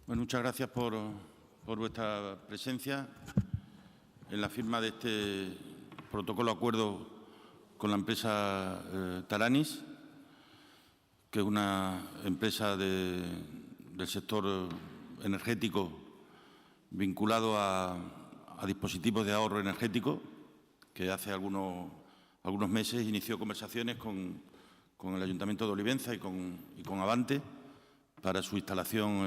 Bueno, muchas gracias por vuestra presencia en la firma de este protocolo de acuerdo con la empresa Taranis, que es una empresa del sector energético vinculado a dispositivos de ahorro energético, que hace algunos meses inició conversaciones con el Ayuntamiento de Olivenza y con Avante para su instalación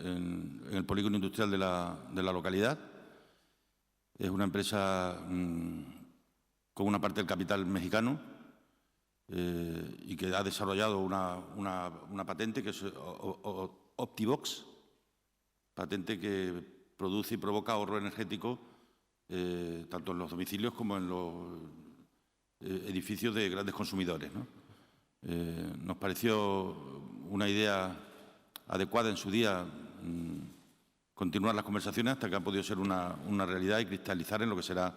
en el polígono industrial de la localidad. Es una empresa con una parte del capital mexicano y que ha desarrollado una patente que es OptiVox, patente que produce y provoca ahorro energético tanto en los domicilios como en los edificios de grandes consumidores, ¿no? Nos pareció una idea adecuada en su día continuar las conversaciones hasta que ha podido ser una realidad y cristalizar en lo que será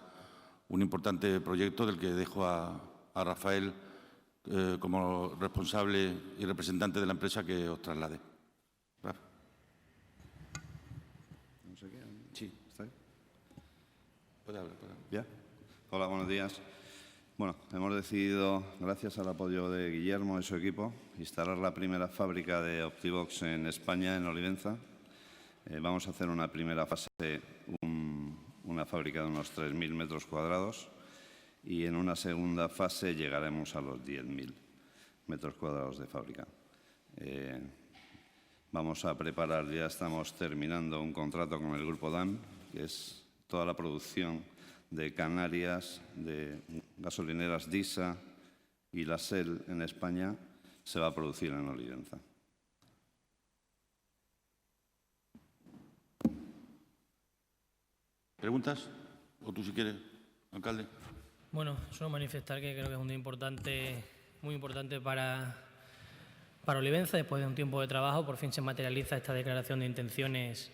un importante proyecto del que dejo a Rafael como responsable y representante de la empresa que os traslade. Rafa. No sé qué. Sí. ¿Está ahí? Puede hablar. ¿Ya? Hola, buenos días. Bueno, hemos decidido, gracias al apoyo de Guillermo y su equipo, instalar la primera fábrica de OptiVox en España, en Olivenza. Vamos a hacer una primera fase, una fábrica de unos 3.000 metros cuadrados, y en una segunda fase llegaremos a los 10.000 metros cuadrados de fábrica. Vamos a preparar, ya estamos terminando un contrato con el Grupo DAM, que es toda la producción de Canarias, de gasolineras DISA y la SEL en España, se va a producir en Olivenza. ¿Preguntas? ¿O tú si quieres, alcalde? Bueno, solo manifestar que creo que es un día importante, muy importante para Olivenza. Después de un tiempo de trabajo, por fin se materializa esta declaración de intenciones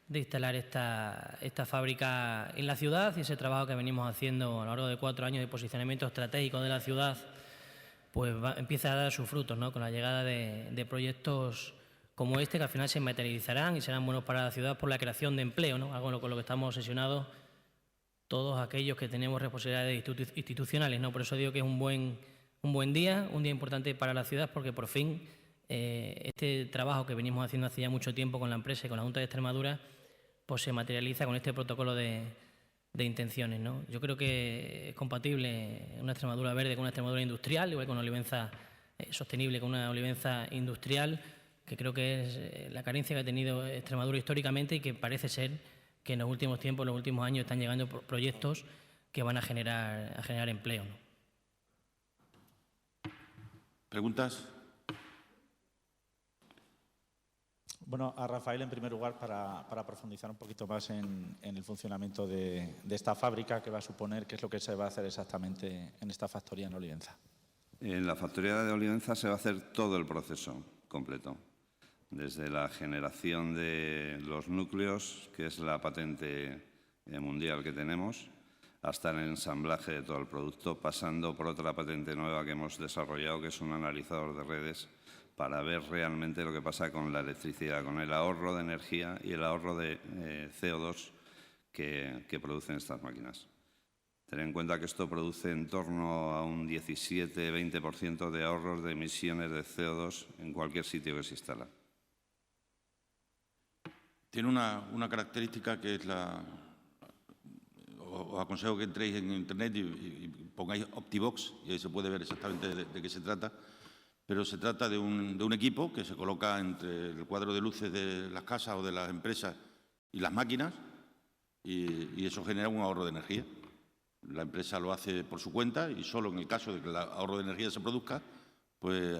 de instalar esta fábrica en la ciudad, y ese trabajo que venimos haciendo a lo largo de 4 años de posicionamiento estratégico de la ciudad, pues empieza a dar sus frutos, ¿no? Con la llegada de proyectos como este, que al final se materializarán y serán buenos para la ciudad por la creación de empleo, ¿no? Algo con lo que estamos obsesionados todos aquellos que tenemos responsabilidades institucionales, ¿no? Por eso digo que es un buen día, un día importante para la ciudad, porque por fin este trabajo que venimos haciendo hace ya mucho tiempo con la empresa y con la Junta de Extremadura, pues se materializa con este protocolo de intenciones, ¿no? Yo creo que es compatible una Extremadura verde con una Extremadura industrial, igual que una Olivenza sostenible con una Olivenza industrial, que creo que es la carencia que ha tenido Extremadura históricamente y que parece ser que en los últimos tiempos, en los últimos años, están llegando proyectos que van a generar empleo, ¿no? ¿Preguntas? Bueno, a Rafael, en primer lugar, para profundizar un poquito más en el funcionamiento de esta fábrica, ¿qué va a suponer? ¿Qué es lo que se va a hacer exactamente en esta factoría en Olivenza? En la factoría de Olivenza se va a hacer todo el proceso completo, desde la generación de los núcleos, que es la patente mundial que tenemos, hasta el ensamblaje de todo el producto, pasando por otra patente nueva que hemos desarrollado, que es un analizador de redes, para ver realmente lo que pasa con la electricidad, con el ahorro de energía y el ahorro de CO2 que producen estas máquinas. Ten en cuenta que esto produce en torno a un 17-20% de ahorros de emisiones de CO2 en cualquier sitio que se instala. Tiene una característica que es os aconsejo que entréis en Internet y pongáis OptiVox, y ahí se puede ver exactamente de qué se trata. Pero se trata de un equipo que se coloca entre el cuadro de luces de las casas o de las empresas y las máquinas, y eso genera un ahorro de energía. La empresa lo hace por su cuenta y solo en el caso de que el ahorro de energía se produzca, pues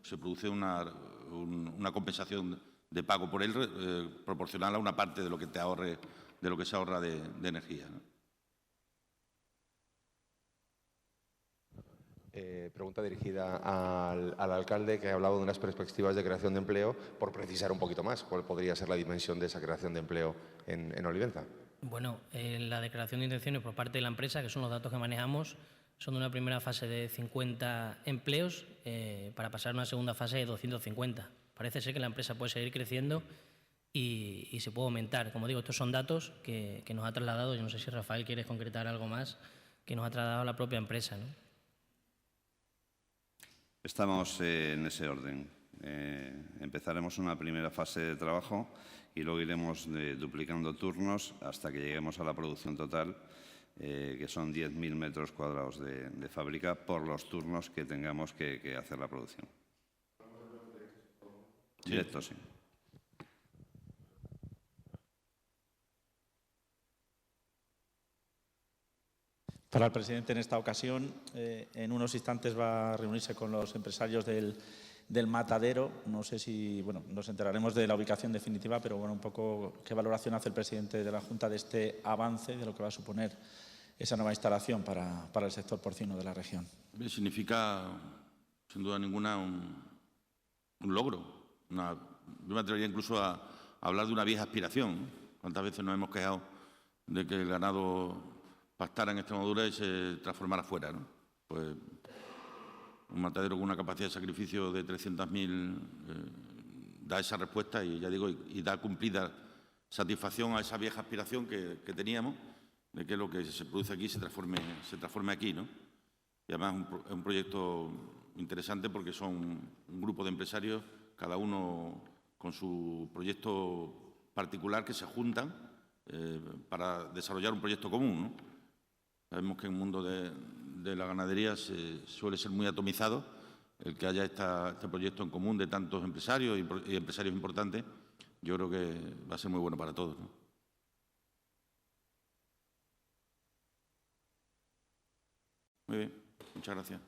se produce una compensación de pago por él proporcional a una parte de lo que te ahorre, de lo que se ahorra de energía, ¿no? Pregunta dirigida al alcalde, que ha hablado de unas perspectivas de creación de empleo, por precisar un poquito más. ¿Cuál podría ser la dimensión de esa creación de empleo en Olivenza? Bueno, la declaración de intenciones por parte de la empresa, que son los datos que manejamos, son de una primera fase de 50 empleos para pasar a una segunda fase de 250. Parece ser que la empresa puede seguir creciendo y se puede aumentar. Como digo, estos son datos que nos ha trasladado, yo no sé si Rafael quieres concretar algo más, que nos ha trasladado la propia empresa, ¿no? Estamos en ese orden. Empezaremos una primera fase de trabajo y luego iremos duplicando turnos hasta que lleguemos a la producción total, que son 10.000 metros cuadrados de fábrica por los turnos que tengamos que hacer la producción. Sí. Directo, sí. Para el presidente en esta ocasión, en unos instantes va a reunirse con los empresarios del matadero. No sé si, bueno, nos enteraremos de la ubicación definitiva, pero bueno, un poco qué valoración hace el presidente de la Junta de este avance, de lo que va a suponer esa nueva instalación para el sector porcino de la región. Significa, sin duda ninguna, un logro. Yo me atrevería incluso a hablar de una vieja aspiración. ¿Cuántas veces nos hemos quejado de que el ganado pastara en Extremadura y se transformara fuera, ¿no? Pues un matadero con una capacidad de sacrificio de 300.000 da esa respuesta y, ya digo, y da cumplida satisfacción a esa vieja aspiración que teníamos de que lo que se produce aquí se transforme aquí, ¿no? Y además es un proyecto interesante porque son un grupo de empresarios, cada uno con su proyecto particular, que se juntan para desarrollar un proyecto común, ¿no? Sabemos que en el mundo de la ganadería suele ser muy atomizado el que haya este proyecto en común de tantos empresarios y empresarios importantes. Yo creo que va a ser muy bueno para todos, ¿no? Muy bien, muchas gracias.